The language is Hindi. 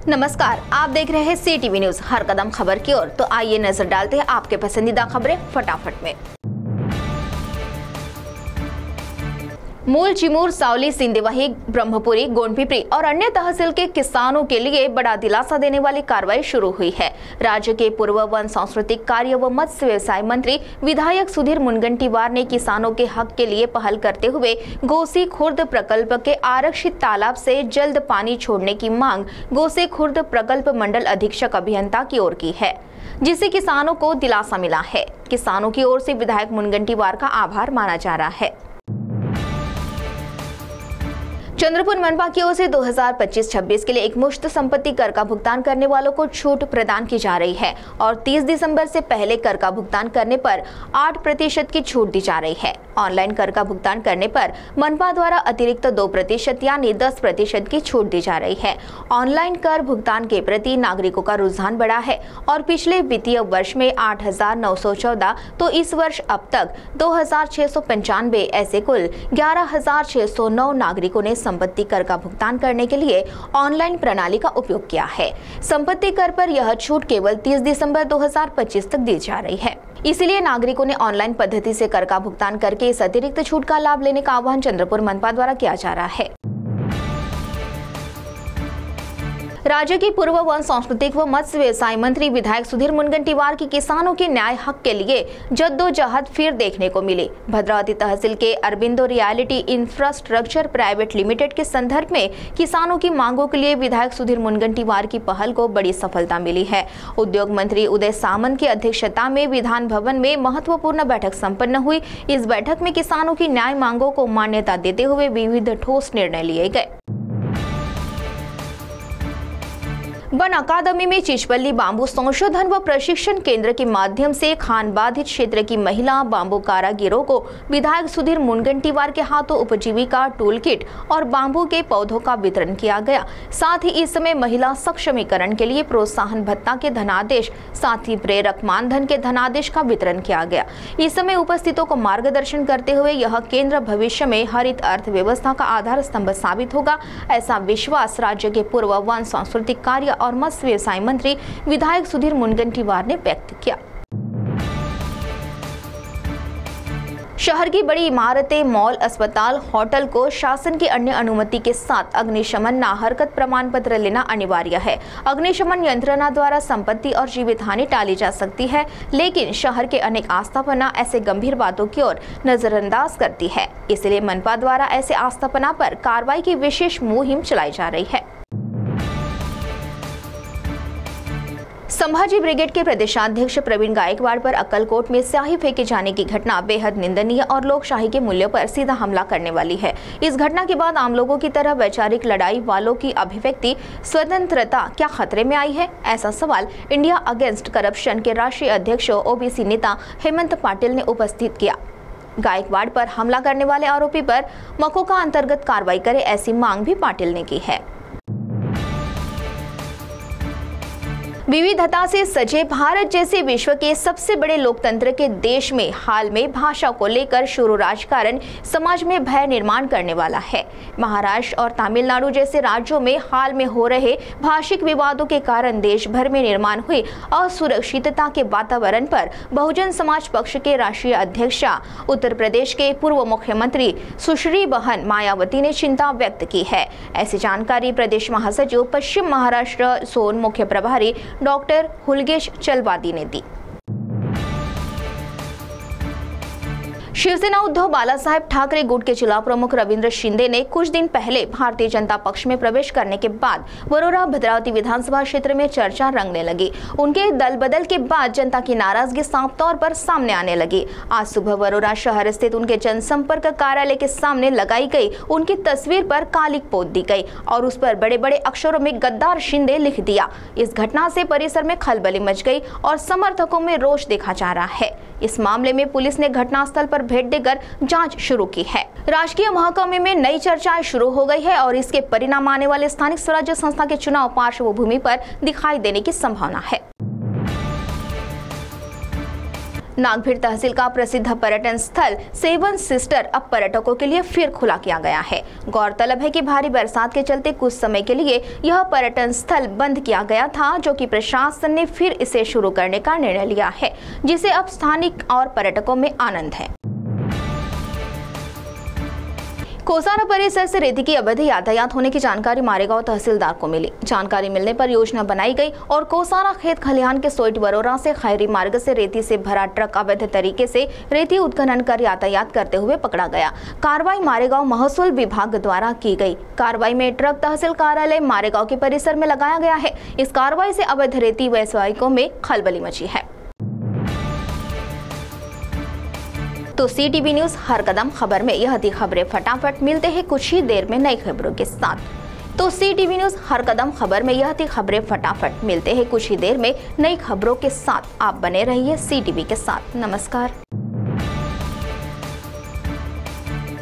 नमस्कार, आप देख रहे हैं CTV न्यूज, हर कदम खबर की ओर। तो आइए नजर डालते हैं आपके पसंदीदा खबरें फटाफट में। मूल, चिमूर, सावली, सिंदेवाही, ब्रह्मपुरी, गोंडपिपरी और अन्य तहसील के किसानों के लिए बड़ा दिलासा देने वाली कार्रवाई शुरू हुई है। राज्य के पूर्व वन, सांस्कृतिक कार्य व मत्स्य व्यवसाय मंत्री विधायक सुधीर मुनगंटीवार ने किसानों के हक के लिए पहल करते हुए गोसी खुर्द प्रकल्प के आरक्षित तालाब से जल्द पानी छोड़ने की मांग गोसी खुर्द प्रकल्प मंडल अधीक्षक अभियंता की ओर की है, जिससे किसानों को दिलासा मिला है। किसानों की ओर से विधायक मुनगंटीवार का आभार माना जा रहा है। चंद्रपुर मनपा की ओर से 2025-26 के लिए एक मुश्त संपत्ति कर का भुगतान करने वालों को छूट प्रदान की जा रही है और 30 दिसंबर से पहले कर का भुगतान करने पर 8% की छूट दी जा रही है। ऑनलाइन कर का भुगतान करने पर मनपा द्वारा अतिरिक्त 2% यानी 10% की छूट दी जा रही है। ऑनलाइन कर भुगतान के प्रति नागरिकों का रुझान बढ़ा है और पिछले वित्तीय वर्ष में 8,914 तो इस वर्ष अब तक 2,695 ऐसे कुल 11,609 नागरिकों ने संपत्ति कर का भुगतान करने के लिए ऑनलाइन प्रणाली का उपयोग किया है। संपत्ति कर पर यह छूट केवल 30 दिसंबर 2025 तक दी जा रही है। इसीलिए नागरिकों ने ऑनलाइन पद्धति से कर का भुगतान करके इस अतिरिक्त छूट का लाभ लेने का आह्वान चंद्रपुर मनपा द्वारा किया जा रहा है। राज्य के पूर्व वन, सांस्कृतिक व मत्स्य व्यवसाय मंत्री विधायक सुधीर मुनगंटीवार की किसानों के न्याय हक के लिए जद्दोजहद फिर देखने को मिली। भद्रावती तहसील के Aurobindo reality infrastructure private limited के संदर्भ में किसानों की मांगों के लिए विधायक सुधीर मुनगंटीवार की पहल को बड़ी सफलता मिली है। उद्योग मंत्री उदय सामंत की अध्यक्षता में विधान भवन में महत्वपूर्ण बैठक संपन्न हुई। इस बैठक में किसानों की न्याय मांगों को मान्यता देते हुए विविध ठोस निर्णय लिए गए। वन अकादमी में चिचपल्ली बांबू संशोधन व प्रशिक्षण केंद्र के माध्यम से खान बाधित क्षेत्र की महिला बांबू कारागिरों को विधायक सुधीर मुनगंटीवार के हाथों उपजीविका टूल किट और बांबू के पौधों का वितरण किया गया। साथ ही इस समय महिला सक्षमीकरण के लिए प्रोत्साहन भत्ता के धनादेश, साथ ही प्रेरक मानधन के धनादेश का वितरण किया गया। इस समय उपस्थितों को मार्गदर्शन करते हुए यह केंद्र भविष्य में हरित अर्थव्यवस्था का आधार स्तंभ साबित होगा, ऐसा विश्वास राज्य के पूर्व वन, सांस्कृतिक कार्य और मत्स्य व्यवसाय मंत्री विधायक सुधीर मुनगंटीवार ने व्यक्त किया। शहर की बड़ी इमारतें, मॉल, अस्पताल, होटल को शासन की अन्य अनुमति के साथ अग्निशमन नाहरकत प्रमाण पत्र लेना अनिवार्य है। अग्निशमन यंत्रणा द्वारा संपत्ति और जीवित हानि टाली जा सकती है, लेकिन शहर के अनेक आस्थापना ऐसे गंभीर बातों की ओर नजरअंदाज करती है। इसलिए मनपा द्वारा ऐसे आस्थापना पर कार्रवाई की विशेष मुहिम चलाई जा रही है। संभाजी ब्रिगेड के प्रदेशाध्यक्ष प्रवीण गायकवाड़ पर अक्कलकोट में स्याही फेंके जाने की घटना बेहद निंदनीय और लोकशाही के मूल्यों पर सीधा हमला करने वाली है। इस घटना के बाद आम लोगों की तरह वैचारिक लड़ाई वालों की अभिव्यक्ति स्वतंत्रता क्या खतरे में आई है? ऐसा सवाल इंडिया अगेंस्ट करप्शन के राष्ट्रीय अध्यक्ष ओबीसी नेता हेमंत पाटिल ने उपस्थित किया। गायकवाड़ पर हमला करने वाले आरोपी पर मकोका अंतर्गत कार्रवाई करे, ऐसी मांग भी पाटिल ने की है। विविधता से सजे भारत जैसे विश्व के सबसे बड़े लोकतंत्र के देश में हाल में भाषा को लेकर शुरू राजकारण समाज में भय निर्माण करने वाला है। महाराष्ट्र और तमिलनाडु जैसे राज्यों में हाल में हो रहे भाषिक विवादों के कारण देश भर में निर्माण हुई असुरक्षितता के वातावरण पर बहुजन समाज पक्ष के राष्ट्रीय अध्यक्षा उत्तर प्रदेश के पूर्व मुख्यमंत्री सुश्री बहन मायावती ने चिंता व्यक्त की है। ऐसी जानकारी प्रदेश महासचिव पश्चिम महाराष्ट्र जोन मुख्य प्रभारी डॉक्टर हुलगेश चलवादी ने दी। शिवसेना उद्धव बालासाहेब ठाकरे गुट के जिला प्रमुख रविंद्र शिंदे ने कुछ दिन पहले भारतीय जनता पक्ष में प्रवेश करने के बाद वरोरा भद्रावती विधानसभा क्षेत्र में चर्चा रंगने लगी। उनके दल बदल के बाद जनता की नाराजगी साफ तौर पर सामने आने लगी। आज सुबह वरोरा शहर स्थित उनके जनसंपर्क कार्यालय के सामने लगाई गई उनकी तस्वीर पर कालिक पोत दी गई और उस पर बड़े बड़े अक्षरों में गद्दार शिंदे लिख दिया। इस घटना से परिसर में खलबली मच गई और समर्थकों में रोष देखा जा रहा है। इस मामले में पुलिस ने घटनास्थल पर भेंट देकर जांच शुरू की है। राजकीय महकमे में नई चर्चाएं शुरू हो गई है और इसके परिणाम आने वाले स्थानिक स्वराज्य संस्था के चुनाव पार्श्वभूमि पर दिखाई देने की संभावना है। नागभीड़ तहसील का प्रसिद्ध पर्यटन स्थल सेवन सिस्टर अब पर्यटकों के लिए फिर खुला किया गया है। गौरतलब है कि भारी बरसात के चलते कुछ समय के लिए यह पर्यटन स्थल बंद किया गया था, जो कि प्रशासन ने फिर इसे शुरू करने का निर्णय लिया है, जिसे अब स्थानिक और पर्यटकों में आनंद है। कोसारा परिसर से रेती की अवैध यातायात होने की जानकारी मारेगांव तहसीलदार को मिली। जानकारी मिलने पर योजना बनाई गई और कोसारा खेत खलिहान के सोइट बरोरा से खैरी मार्ग से रेती से भरा ट्रक अवैध तरीके से रेती उत्खनन कर यातायात करते हुए पकड़ा गया। कार्रवाई मारेगांव महसूल विभाग द्वारा की गई। कार्रवाई में ट्रक तहसील कार्यालय मारेगांव के परिसर में लगाया गया है। इस कार्रवाई से अवैध रेती व्यवसायियों में खलबली मची है। तो CTV न्यूज़ हर कदम खबर में यह थी खबरें। फटाफट मिलते हैं कुछ ही देर में नई खबरों के साथ। तो CTV न्यूज़ हर कदम खबर में यह थी खबरें। फटाफट मिलते हैं कुछ ही देर में नई खबरों के साथ। आप बने रहिए CTV के साथ। नमस्कार।